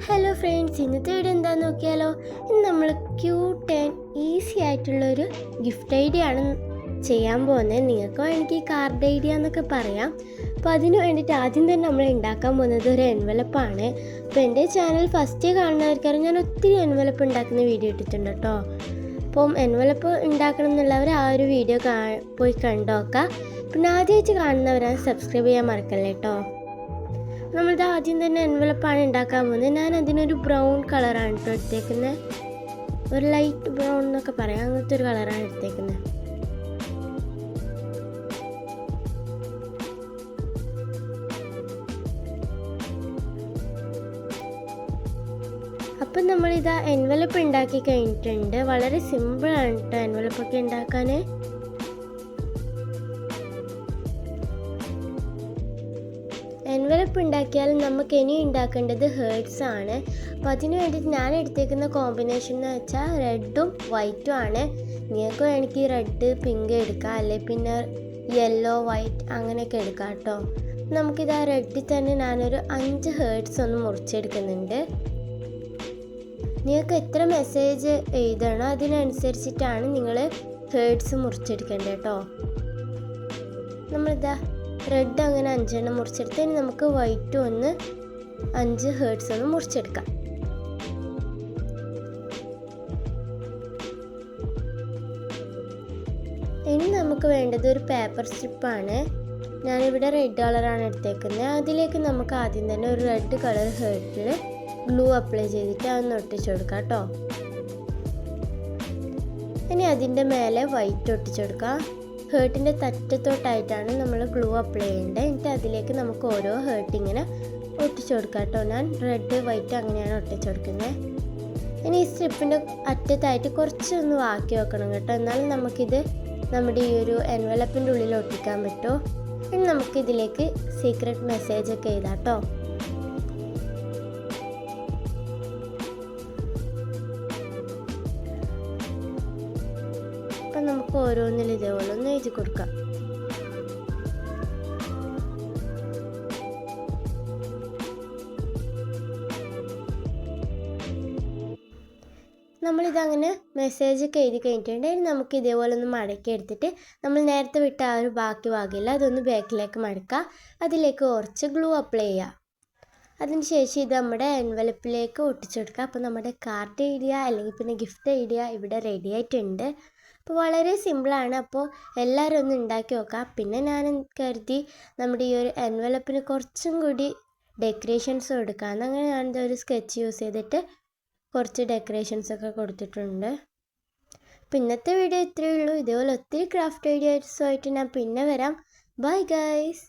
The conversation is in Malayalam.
ഹലോ ഫ്രണ്ട്സ്, ഇന്നത്തെ വീഡിയോ എന്താണെന്ന് നോക്കിയാലോ. ഇന്ന് നമ്മൾ ക്യൂട്ട് ആൻഡ് ഈസി ആയിട്ടുള്ളൊരു ഗിഫ്റ്റ് ഐഡിയ ആണ് ചെയ്യാൻ പോകുന്നത്. നിങ്ങൾക്ക് വേണമെങ്കിൽ കാർഡ് ഐഡിയ എന്നൊക്കെ പറയാം. അപ്പോൾ അതിന് വേണ്ടിയിട്ട് ആദ്യം തന്നെ നമ്മൾ ഉണ്ടാക്കാൻ പോകുന്നത് ഒരു എൻവലപ്പാണ്. അപ്പോൾ എൻ്റെ ചാനൽ ഫസ്റ്റ് കാണുന്നവർക്കാരും ഞാൻ ഒത്തിരി എൻവലപ്പ് ഉണ്ടാക്കുന്ന വീഡിയോ ഇട്ടിട്ടുണ്ട് കേട്ടോ. അപ്പം എൻവലപ്പ് ഉണ്ടാക്കണം എന്നുള്ളവർ ആ ഒരു വീഡിയോ പോയി കണ്ടോക്കാം. പിന്നെ ആദ്യമായിട്ട് കാണുന്നവരാണ് സബ്സ്ക്രൈബ് ചെയ്യാൻ മറക്കല്ലേ കേട്ടോ. നമ്മളിത് ആദ്യം തന്നെ എൻവലപ്പാണ് ഉണ്ടാക്കാൻ പോകുന്നത്. ഞാൻ അതിനൊരു ബ്രൗൺ കളറാണ് കേട്ടോ എടുത്തേക്കുന്നത്. ഒരു ലൈറ്റ് ബ്രൗൺ എന്നൊക്കെ പറയാം, അങ്ങനത്തെ ഒരു കളറാണ് എടുത്തേക്കുന്നത്. അപ്പം നമ്മളിതാ എൻവലപ്പ് ഉണ്ടാക്കി കഴിഞ്ഞിട്ടുണ്ട്. വളരെ സിമ്പിളാണ് കേട്ടോ എൻവലപ്പൊക്കെ ഉണ്ടാക്കാൻ. എൻവലപ്പ് ഉണ്ടാക്കിയാൽ നമുക്ക് ഇനി ഉണ്ടാക്കേണ്ടത് ഹേർട്സ് ആണ്. അപ്പോൾ അതിന് വേണ്ടിയിട്ട് ഞാൻ എടുത്തേക്കുന്ന കോമ്പിനേഷൻ എന്ന് വെച്ചാൽ റെഡും വൈറ്റും ആണ്. നിങ്ങൾക്ക് വേണമെങ്കിൽ റെഡ് പിങ്ക് എടുക്കാം, അല്ലെങ്കിൽ പിന്നെ യെല്ലോ വൈറ്റ് അങ്ങനെയൊക്കെ എടുക്കാം കേട്ടോ. നമുക്കിത് ആ റെഡിൽ തന്നെ ഞാനൊരു 5 ഹേർട്സ് ഒന്ന് മുറിച്ചെടുക്കുന്നുണ്ട്. നിങ്ങൾക്ക് എത്ര മെസ്സേജ് എഴുതണോ അതിനനുസരിച്ചിട്ടാണ് നിങ്ങൾ ഹേർട്സ് മുറിച്ചെടുക്കേണ്ടത് കേട്ടോ. നമ്മളിതാ റെഡ് അങ്ങനെ 5 എണ്ണം മുറിച്ചെടുത്ത് ഇനി നമുക്ക് വൈറ്റും ഒന്ന് 5 ഹേർട്സ് ഒന്ന് മുറിച്ചെടുക്കാം. ഇനി നമുക്ക് വേണ്ടത് ഒരു പേപ്പർ സ്ട്രിപ്പാണ്. ഞാനിവിടെ റെഡ് കളറാണ് എടുത്തേക്കുന്നത്. അതിലേക്ക് നമുക്ക് ആദ്യം തന്നെ ഒരു റെഡ് കളർ ഹേർട്ടിൽ ഗ്ലൂ അപ്ലൈ ചെയ്തിട്ട് അതൊന്ന് ഒട്ടിച്ചു കൊടുക്കാം കേട്ടോ. ഇനി അതിൻ്റെ മേലെ വൈറ്റ് ഒട്ടിച്ചു കൊടുക്കാം. ഹേർട്ടിൻ്റെ തറ്റത്തോട്ടായിട്ടാണ് നമ്മൾ ഗ്ലൂ അപ്ലൈ ചെയ്യേണ്ടത്. എന്നിട്ട് അതിലേക്ക് നമുക്ക് ഓരോ ഹേർട്ട് ഇങ്ങനെ ഒട്ടിച്ചു കൊടുക്കാം കേട്ടോ. ഞാൻ റെഡ് വൈറ്റ് അങ്ങനെയാണ് ഒട്ടിച്ചു കൊടുക്കുന്നത്. ഇനി ഈ സ്ട്രിപ്പിൻ്റെ അറ്റത്തായിട്ട് കുറച്ചൊന്ന് ബാക്കി വെക്കണം കേട്ടോ, എന്നാലും നമുക്കിത് നമ്മുടെ ഈ ഒരു എൻവലപ്പിൻ്റെ ഉള്ളിൽ ഒട്ടിക്കാൻ പറ്റുമോ. ഇനി നമുക്കിതിലേക്ക് സീക്രട്ട് മെസ്സേജൊക്കെ എഴുതാം കേട്ടോ. അപ്പം നമുക്ക് ഓരോന്നിലും ഇതേപോലെ ഒന്ന് എഴുതി കൊടുക്കാം. നമ്മളിതങ്ങനെ മെസ്സേജൊക്കെ എഴുതി കഴിഞ്ഞിട്ടുണ്ടെങ്കിൽ നമുക്ക് ഇതേപോലെ ഒന്ന് മടക്കി എടുത്തിട്ട് നമ്മൾ നേരത്തെ വിട്ട ആ ഒരു ബാക്കി ഭാഗമില്ല അതൊന്ന് ബാക്കിലേക്ക് മടക്കുക. അതിലേക്ക് കുറച്ച് ഗ്ലൂ അപ്ലൈ ചെയ്യുക. അതിന് ശേഷം ഇത് നമ്മുടെ എൻവലപ്പിലേക്ക് ഒട്ടിച്ചു കൊടുക്കുക. അപ്പോൾ നമ്മുടെ കാർഡ് ഐഡിയ അല്ലെങ്കിൽ പിന്നെ ഗിഫ്റ്റ് ഐഡിയ ഇവിടെ റെഡി ആയിട്ടുണ്ട്. അപ്പോൾ വളരെ സിമ്പിളാണ്. അപ്പോൾ എല്ലാവരും ഒന്ന് ഉണ്ടാക്കി നോക്കാം. പിന്നെ ഞാൻ കരുതി നമ്മുടെ ഈ ഒരു എൻവലപ്പിന് കുറച്ചും കൂടി ഡെക്കറേഷൻസ് കൊടുക്കാമെന്ന്. അങ്ങനെ ഞാനിത് ഒരു സ്കെച്ച് യൂസ് ചെയ്തിട്ട് കുറച്ച് ഡെക്കറേഷൻസൊക്കെ കൊടുത്തിട്ടുണ്ട്. അപ്പോൾ ഇന്നത്തെ വീഡിയോ ഇത്രയേ ഉള്ളൂ. ഇതേപോലെ ഒത്തിരി ക്രാഫ്റ്റ് ഐഡിയാസുമായിട്ട് ഞാൻ പിന്നെ വരാം. Bye guys.